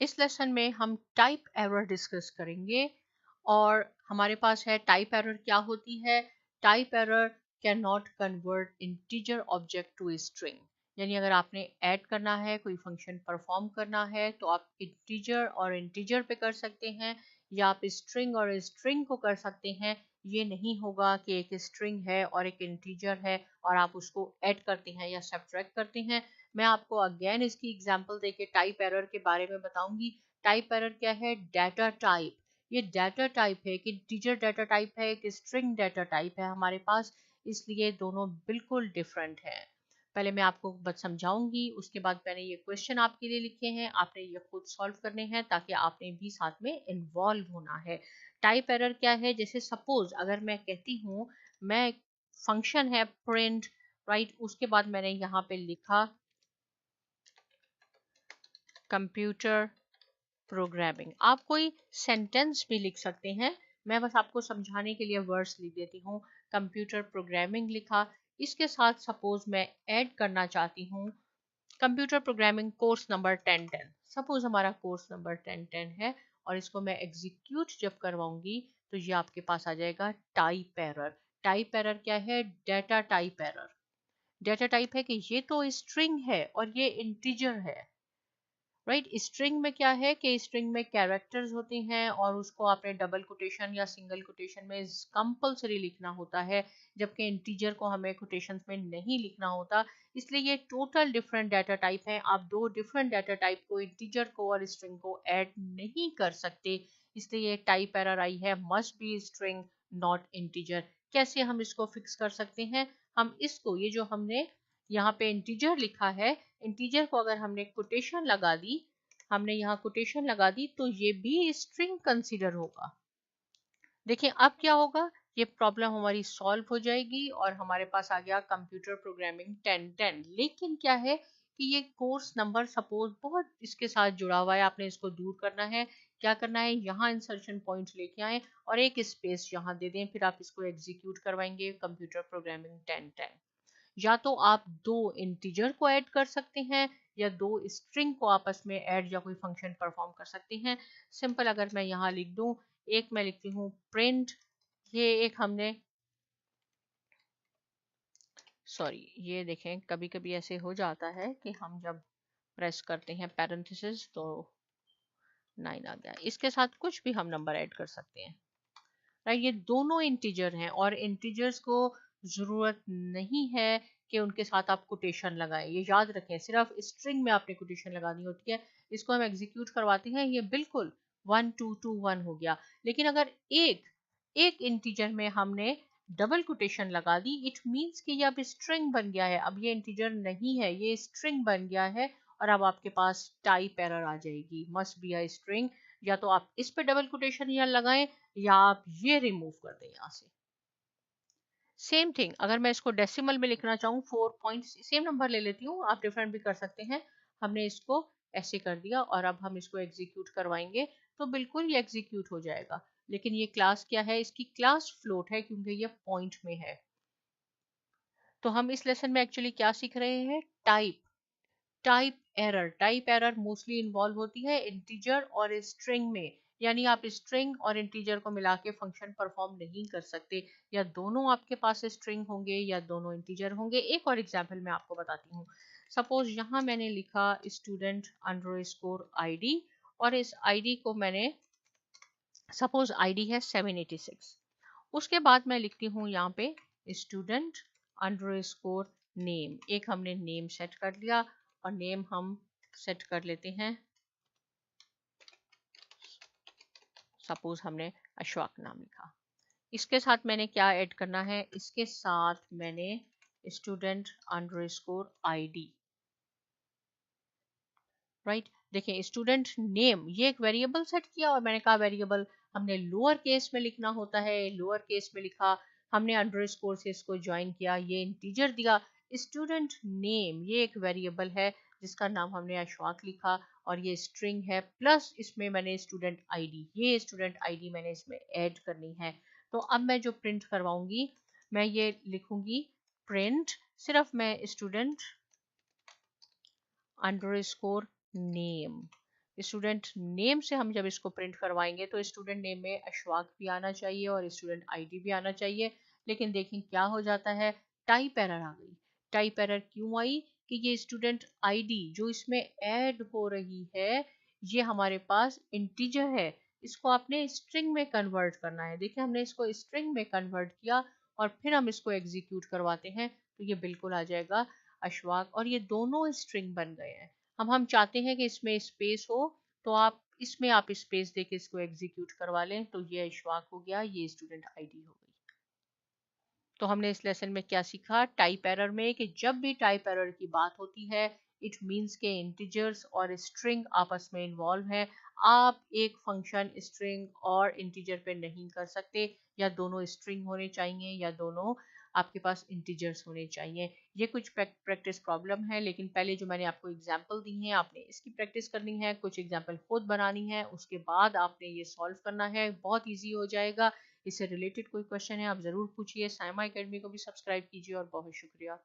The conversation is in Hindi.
इस लेसन में हम टाइप एरर डिस्कस करेंगे और हमारे पास है टाइप एरर क्या होती है। Type error can not convert integer object to string, यानी अगर आपने ऐड करना है, कोई फंक्शन परफॉर्म करना है तो आप इंटीजर और इंटीजर पे कर सकते हैं या आप स्ट्रिंग और स्ट्रिंग को कर सकते हैं। ये नहीं होगा कि एक स्ट्रिंग है और एक इंटीजर है और आप उसको ऐड करते हैं या सब्ट्रैक्ट करते हैं। मैं आपको अगेन इसकी एग्जांपल देके टाइप एरर के बारे में बताऊंगी। टाइप एरर क्या है? Data type. ये डाटा टाइप है कि इंटीजर डाटा टाइप है, एक स्ट्रिंग डाटा टाइप है हमारे पास, इसलिए दोनों बिल्कुल डिफरेंट है। पहले मैं आपको बस समझाऊंगी, उसके बाद मैंने ये क्वेश्चन आपके लिए लिखे हैं, आपने ये खुद सॉल्व करने हैं ताकि आपने भी साथ में इन्वॉल्व होना है। टाइप एरर क्या है? जैसे सपोज अगर मैं कहती हूँ, मैं फंक्शन है प्रिंट, राइट, उसके बाद मैंने यहाँ पे लिखा कंप्यूटर प्रोग्रामिंग। आप कोई सेंटेंस भी लिख सकते हैं, मैं बस आपको समझाने के लिए वर्ड्स लिख देती हूँ। कंप्यूटर प्रोग्रामिंग लिखा, इसके साथ सपोज मैं ऐड करना चाहती हूँ computer programming course number 1010। Suppose हमारा कोर्स नंबर 1010 है और इसको मैं एग्जीक्यूट जब करवाऊंगी तो ये आपके पास आ जाएगा टाइप एरर। टाइप एरर क्या है? Data type error. Data type है कि ये तो स्ट्रिंग है और ये इंटीजर है, राइट। स्ट्रिंग में क्या है कि स्ट्रिंग में कैरेक्टर्स होते हैं और उसको आपने डबल कोटेशन या सिंगल कोटेशन में कंपलसरी लिखना होता है, जबकि इंटीजर को हमें कोटेशंस में नहीं लिखना होता। इसलिए ये टोटल डिफरेंट डाटा टाइप है। आप दो डिफरेंट डाटा टाइप को, इंटीजर को और स्ट्रिंग को ऐड नहीं कर सकते, इसलिए ये टाइप एरर आई है, must be string not integer. कैसे हम इसको फिक्स कर सकते हैं? हम इसको, ये जो हमने यहाँ पे इंटीजर लिखा है, इंटीजर को अगर हमने कोटेशन लगा दी, हमने यहाँ कोटेशन लगा दी तो ये भी स्ट्रिंग कंसीडर होगा। देखिए अब क्या होगा, ये प्रॉब्लम हमारी सॉल्व हो जाएगी और हमारे पास आ गया कंप्यूटर प्रोग्रामिंग 1010। लेकिन क्या है कि ये कोर्स नंबर सपोज बहुत इसके साथ जुड़ा हुआ है, आपने इसको दूर करना है। क्या करना है? यहाँ इंसर्शन पॉइंट लेके आए और एक स्पेस यहाँ दे दें, फिर आप इसको एग्जीक्यूट करवाएंगे कंप्यूटर प्रोग्रामिंग 1010। या तो आप दो इंटीजर को ऐड कर सकते हैं या दो स्ट्रिंग को आपस में ऐड या कोई फंक्शन परफॉर्म कर सकते हैं। सिंपल अगर मैं यहाँ लिख दूं, एक मैं लिखती हूँ प्रिंट, ये एक हमने, सॉरी ये देखें कभी कभी ऐसे हो जाता है कि हम जब प्रेस करते हैं पैरेंथेसिस तो 9 आ गया, इसके साथ कुछ भी हम नंबर ऐड कर सकते हैं, राइट। ये दोनों इंटीजर हैं और इंटीजर्स को जरूरत नहीं है कि उनके साथ आप कोटेशन लगाएं, ये याद रखें, सिर्फ स्ट्रिंग में आपने कोटेशन लगानी होती है। इसको हम एग्जीक्यूट करवाते हैं, ये बिल्कुल 1221 हो गया। लेकिन अगर एक एक इंटीजर में हमने डबल कोटेशन लगा दी, इट मीन्स कि ये अब स्ट्रिंग बन गया है, अब ये इंटीजर नहीं है, ये स्ट्रिंग बन गया है और अब आपके पास टाइप एरर आ जाएगी, मस्ट बी अ स्ट्रिंग। या तो आप इस पे डबल कोटेशन या लगाएं या आप ये रिमूव कर दें यहाँ से। सेम थिंग अगर मैं इसको डेसिमल में लिखना चाहूँ, 4 पॉइंट, सेम नंबर ले लेती हूँ, आप डिफरेंट भी कर सकते हैं। हमने इसको ऐसे कर दिया और अब हम इसको एग्जीक्यूट करवाएंगे तो बिल्कुल ये एग्जीक्यूट हो जाएगा। लेकिन ये क्लास क्या है? इसकी क्लास फ्लोट है क्योंकि ये पॉइंट में है। तो हम इस लेसन में एक्चुअली क्या सीख रहे हैं? Type. Type error, type error mostly involve होती है इंटीजर और स्ट्रिंग में, यानी आप स्ट्रिंग और इंटीजर को मिला के फंक्शन परफॉर्म नहीं कर सकते, या दोनों आपके पास स्ट्रिंग होंगे या दोनों इंटीजर होंगे। एक और एग्जांपल मैं आपको बताती हूँ। सपोज यहाँ मैंने लिखा स्टूडेंट अंडर स्कोर ID और इस ID को मैंने, सपोज ID है 786, उसके बाद मैं लिखती हूँ यहाँ पे स्टूडेंट अंडर स्कोर नेम, एक हमने नेम सेट कर लिया और नेम हम सेट कर लेते हैं, सपोज हमने अशफाक नाम लिखा। इसके साथ मैंने क्या ऐड करना है? इसके साथ मैंने student under score ID, right. देखिए स्टूडेंट नेम ये एक वेरिएबल सेट किया और मैंने कहा वेरिएबल हमने लोअर केस में लिखना होता है, लोअर केस में लिखा, हमने अंडरस्कोर से इसको ज्वाइन किया, ये इंटीजर दिया। स्टूडेंट नेम ये एक वेरिएबल है जिसका नाम हमने अशफाक लिखा और ये स्ट्रिंग है, प्लस इसमें मैंने स्टूडेंट ID, ये स्टूडेंट ID मैंने इसमें ऐड करनी है। तो अब मैं जो प्रिंट करवाऊंगी, मैं ये लिखूंगी प्रिंट, सिर्फ मैं student underscore name, student name से हम जब इसको प्रिंट करवाएंगे तो स्टूडेंट नेम में अशफाक भी आना चाहिए और स्टूडेंट आईडी भी आना चाहिए। लेकिन देखें क्या हो जाता है, टाइप एरर आ गई। टाइप एरर क्यों आई कि ये स्टूडेंट आईडी जो इसमें ऐड हो रही है ये हमारे पास इंटीजर है, इसको आपने स्ट्रिंग में कन्वर्ट करना है। देखिए हमने इसको स्ट्रिंग में कन्वर्ट किया और फिर हम इसको एग्जीक्यूट करवाते हैं तो ये बिल्कुल आ जाएगा अशफाक, और ये दोनों स्ट्रिंग बन गए हैं। अब हम चाहते हैं कि इसमें स्पेस हो तो आप इसमें आप स्पेस देके इसको एग्जीक्यूट करवा लें तो ये अशफाक हो गया, ये स्टूडेंट आईडी हो गई। तो हमने इस लेसन में क्या सीखा, टाइप एरर में कि जब भी टाइप एरर की बात होती है इट मीन्स के इंटीजर्स और स्ट्रिंग आपस में इन्वॉल्व है। आप एक फंक्शन स्ट्रिंग और इंटीजर पे नहीं कर सकते, या दोनों स्ट्रिंग होने चाहिए या दोनों आपके पास इंटीजर्स होने चाहिए। ये कुछ प्रैक्टिस प्रॉब्लम है, लेकिन पहले जो मैंने आपको एग्जांपल दी है आपने इसकी प्रैक्टिस करनी है, कुछ एग्जांपल खुद बनानी है, उसके बाद आपने ये सॉल्व करना है, बहुत ईजी हो जाएगा। इससे रिलेटेड कोई क्वेश्चन है आप ज़रूर पूछिए। साइमा एकेडमी को भी सब्सक्राइब कीजिए और बहुत शुक्रिया।